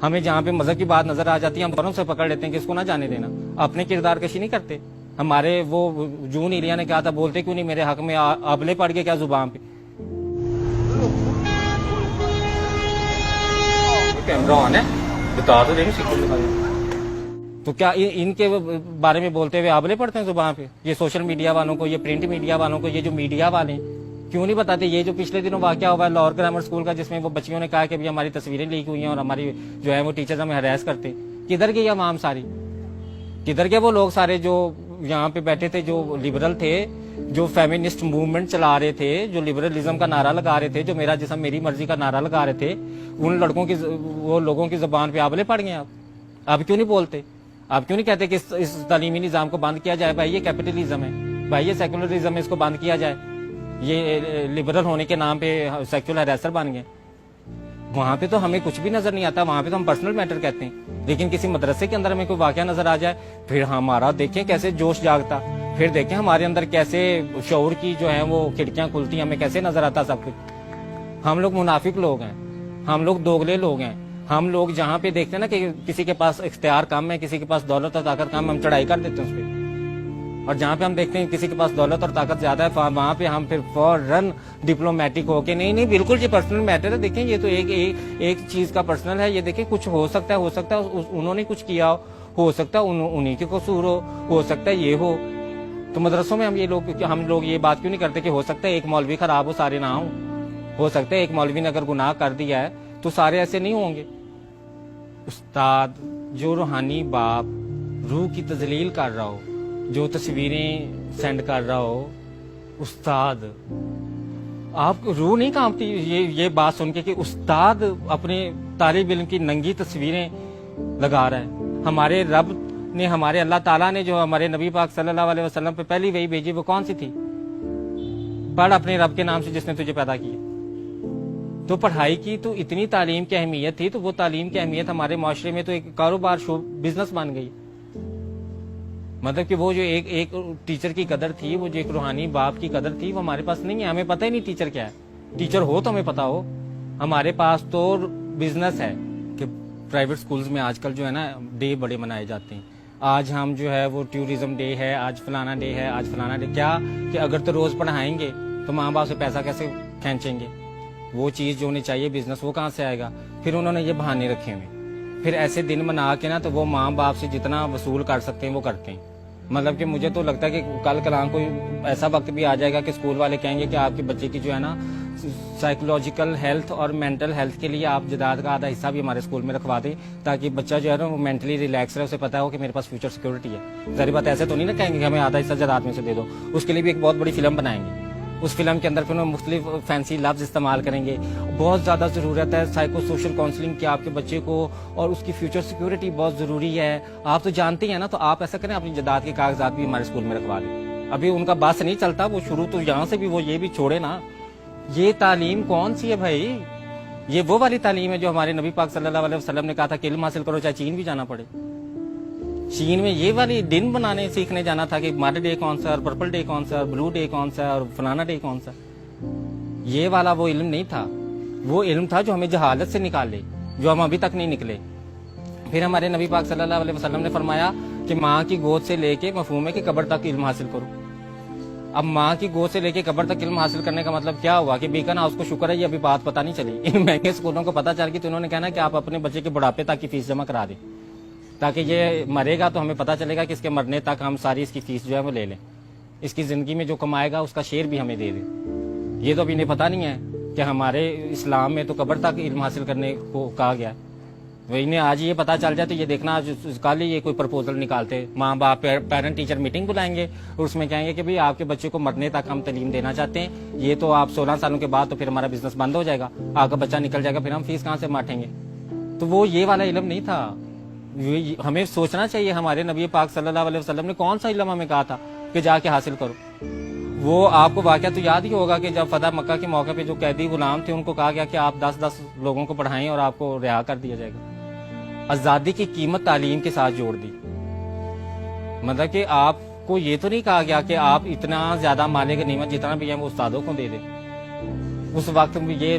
ہمیں جہاں پہ مذہب کی بات نظر آ جاتی ہے ہم فوراً سے پکڑ لیتے ہیں کہ اس کو نہ جانے دینا. اپنے کردار کشی نہیں کرتے. ہمارے وہ جون ایلیا نے کہا تھا بولتے کیوں نہیں میرے حق میں آبلے پڑ گئے کیا زبان پہ. کیمرہ آن ہے بتا تو دیں تو کیا ان کے بارے میں بولتے ہوئے آبلے پڑتے ہیں زبان پہ. یہ سوشل میڈیا والوں کو, یہ پرنٹ میڈیا والوں کو, یہ جو میڈیا والے ہیں کیوں نہیں بتاتے. یہ جو پچھلے دنوں واقعہ ہوا ہے لاہور گرامر اسکول کا جس میں وہ بچیوں نے کہا کہ ہماری تصویریں لیک ہوئی ہیں اور ہماری جو ہے وہ ٹیچرز ہمیں ہراس کرتے ہیں. کدھر گئی عوام ساری, کدھر گئے وہ لوگ سارے جو یہاں پہ بیٹھے تھے, جو لبرل تھے, جو فیمنسٹ موومنٹ چلا رہے تھے, جو لبرلزم کا نعرہ لگا رہے تھے, جو میرا جسم میری مرضی کا نعرہ لگا رہے تھے. ان لڑکوں کی وہ لوگوں کی زبان پہ آبلے پڑ گئے. آپ کیوں نہیں بولتے؟ آپ کیوں نہیں کہتے کہ اس تعلیمی نظام کو بند کیا جائے؟ بھائی یہ کیپٹلزم ہے, بھائی یہ سیکولرزم ہے, اس کو بند کیا جائے. یہ لبرل ہونے کے نام پہ سیکولر ہریسر بن گئے. وہاں پہ تو ہمیں کچھ بھی نظر نہیں آتا, وہاں پہ تو ہم پرسنل میٹر کہتے ہیں. لیکن کسی مدرسے کے اندر ہمیں کوئی واقعہ نظر آ جائے پھر ہمارا دیکھیں کیسے جوش جاگتا, پھر دیکھیں ہمارے اندر کیسے شعور کی جو ہے وہ کھڑکیاں کھلتی, ہمیں کیسے نظر آتا سب کچھ. ہم لوگ منافق لوگ ہیں, ہم لوگ دوگلے لوگ ہیں. ہم لوگ جہاں پہ دیکھتے ہیں نا کہ کسی کے پاس اختیار کم ہے, کسی کے پاس دولت اور طاقت کم ہے, ہم چڑھائی کر دیتے ہیں اس پہ. اور جہاں پہ ہم دیکھتے ہیں کسی کے پاس دولت اور طاقت زیادہ ہے وہاں پہ ہم پھر فوراً ڈپلومیٹک ہو کے نہیں بالکل یہ پرسنل میٹر ہے. دیکھیں یہ تو ایک چیز کا پرسنل ہے. یہ دیکھیں کچھ ہو سکتا ہے انہوں نے کچھ کیا ہو سکتا ہے انہیں کے قصور ہو سکتا ہے یہ ہو. تو مدرسوں میں ہم لوگ یہ بات کیوں نہیں کرتے کہ ہو سکتا ہے ایک مولوی خراب ہو سارے نہ ہو سکتا ہے ایک مولوی نے اگر گناہ کر دیا ہے تو سارے ایسے نہیں ہوں گے. استاد جو روحانی باپ روح کی تذلیل کر رہا ہو, جو تصویریں سینڈ کر رہا ہو, استاد آپ روح نہیں کانپتی یہ بات سن کے کہ استاد اپنے طالب علم کی ننگی تصویریں لگا رہا ہے. ہمارے رب نے, ہمارے اللہ تعالیٰ نے جو ہمارے نبی پاک صلی اللہ علیہ وسلم پہ پہلی وحی بھیجی وہ کون سی تھی؟ پڑھ اپنے رب کے نام سے جس نے تجھے پیدا کیا. تو پڑھائی کی تو اتنی تعلیم کی اہمیت تھی, تو وہ تعلیم کی اہمیت ہمارے معاشرے میں تو ایک کاروبار بزنس بن گئی. مطلب کہ وہ جو ایک ٹیچر کی قدر تھی, وہ جو ایک روحانی باپ کی قدر تھی, وہ ہمارے پاس نہیں ہے. ہمیں پتہ ہی نہیں ٹیچر کیا ہے. ٹیچر ہو تو ہمیں پتا ہو. ہمارے پاس تو بزنس ہے کہ پرائیویٹ سکولز میں آج کل جو ہے نا ڈے بڑے منائے جاتے ہیں. آج ہم جو ہے وہ ٹورزم ڈے ہے, آج فلانا ڈے ہے, آج فلانا ڈے. کیا کہ اگر تو روز پڑھائیں گے تو ماں باپ سے پیسہ کیسے کھینچیں گے؟ وہ چیز جو ہونی چاہیے بزنس وہ کہاں سے آئے گا؟ پھر انہوں نے یہ بہانے رکھے ہوئے, پھر ایسے دن منا کے نا تو وہ ماں باپ سے جتنا وصول کر سکتے ہیں وہ کرتے ہیں. مطلب کہ مجھے تو لگتا ہے کہ کل کلام کوئی ایسا وقت بھی آ جائے گا کہ اسکول والے کہیں گے کہ آپ کے بچے کی جو ہے نا سائیکولوجیکل ہیلتھ اور مینٹل ہیلتھ کے لیے آپ جداد کا آدھا حصہ بھی ہمارے اسکول میں رکھوا دیں, تاکہ بچہ جو ہے نا وہ مینٹلی ریلیکس رہے, اسے پتا ہو کہ میرے پاس فیوچر سیکورٹی ہے. ظاہر بات ایسے تو نہیں نا کہیں گے کہ ہمیں آدھا حصہ جداد میں سے دے دو. اس کے لیے بھی ایک بہت بڑی فلم بنائیں گے. اس فلم کے اندر پھر انہوں مختلف فینسی لفظ استعمال کریں گے. بہت زیادہ ضرورت ہے سائیکو سوشل کاؤنسلنگ کی آپ کے بچے کو, اور اس کی فیوچر سیکورٹی بہت ضروری ہے. آپ تو جانتے ہیں نا, تو آپ ایسا کریں اپنی جداد کے کاغذات بھی ہمارے اسکول میں رکھوا لیں. ابھی ان کا بس نہیں چلتا, وہ شروع تو یہاں سے بھی وہ یہ بھی چھوڑے نا. یہ تعلیم کون سی ہے بھائی؟ یہ وہ والی تعلیم ہے جو ہمارے نبی پاک صلی اللہ علیہ وسلم نے کہا تھا کہ علم حاصل کرو چاہے چین بھی جانا پڑے. چین میں یہ والی دن بنانے سیکھنے جانا تھا کہ مارڈ ڈے کون سا, اور پرپل ڈے کون سا, بلو ڈے کون سا, اور فلانا ڈے کون سا. یہ والا وہ علم نہیں تھا. وہ علم تھا جو ہمیں جہالت سے نکالے, جو ہم ابھی تک نہیں نکلے. پھر ہمارے نبی پاک صلی اللہ علیہ وسلم نے فرمایا کہ ماں کی گود سے لے کے مفہوم ہے کہ قبر تک علم حاصل کرو. اب ماں کی گود سے لے کے قبر تک علم حاصل کرنے کا مطلب کیا ہوا کہ بیکنا اس کو شکر ہے یہ ابھی بات پتہ نہیں چلی. ان مہنگے اسکولوں کو پتہ چل گئی تو انہوں نے کہنا کہ آپ اپنے بچے کے بڑھاپے تک کی فیس جمع کرا دیں, تاکہ یہ مرے گا تو ہمیں پتہ چلے گا کہ اس کے مرنے تک ہم ساری اس کی فیس جو ہے وہ لے لیں. اس کی زندگی میں جو کمائے گا اس کا شیئر بھی ہمیں دے دیں. یہ تو ابھی انہیں پتہ نہیں ہے کہ ہمارے اسلام میں تو قبر تک علم حاصل کرنے کو کہا گیا. انہیں آج یہ پتہ چل جائے تو یہ دیکھنا کل ہی یہ کوئی پرپوزل نکالتے, ماں باپ پیرنٹ ٹیچر میٹنگ بلائیں گے اور اس میں کہیں گے کہ بھئی آپ کے بچے کو مرنے تک ہم تعلیم دینا چاہتے ہیں. یہ تو آپ 16 سالوں کے بعد تو پھر ہمارا بزنس بند ہو جائے گا, آپ کا بچہ نکل جائے گا, پھر ہم فیس کہاں سے مانٹیں گے. تو وہ یہ والا علم نہیں تھا. ہمیں سوچنا چاہیے ہمارے نبی پاک صلی اللہ علیہ وسلم نے کون سا علم ہمیں کہا تھا کہ جا کے حاصل کرو. وہ آپ کو واقعہ تو یاد ہی ہوگا کہ جب فتح مکہ کے موقع پہ جو قیدی غلام تھے ان کو کہا گیا کہ آپ 10 لوگوں کو پڑھائیں اور آپ کو رہا کر دیا جائے گا. آزادی کی قیمت تعلیم کے ساتھ جوڑ دی. مطلب کہ آپ کو یہ تو نہیں کہا گیا کہ آپ اتنا زیادہ مالے غنیمت جتنا بھی ہے وہ استادوں کو دے دیں. اس وقت یہ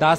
10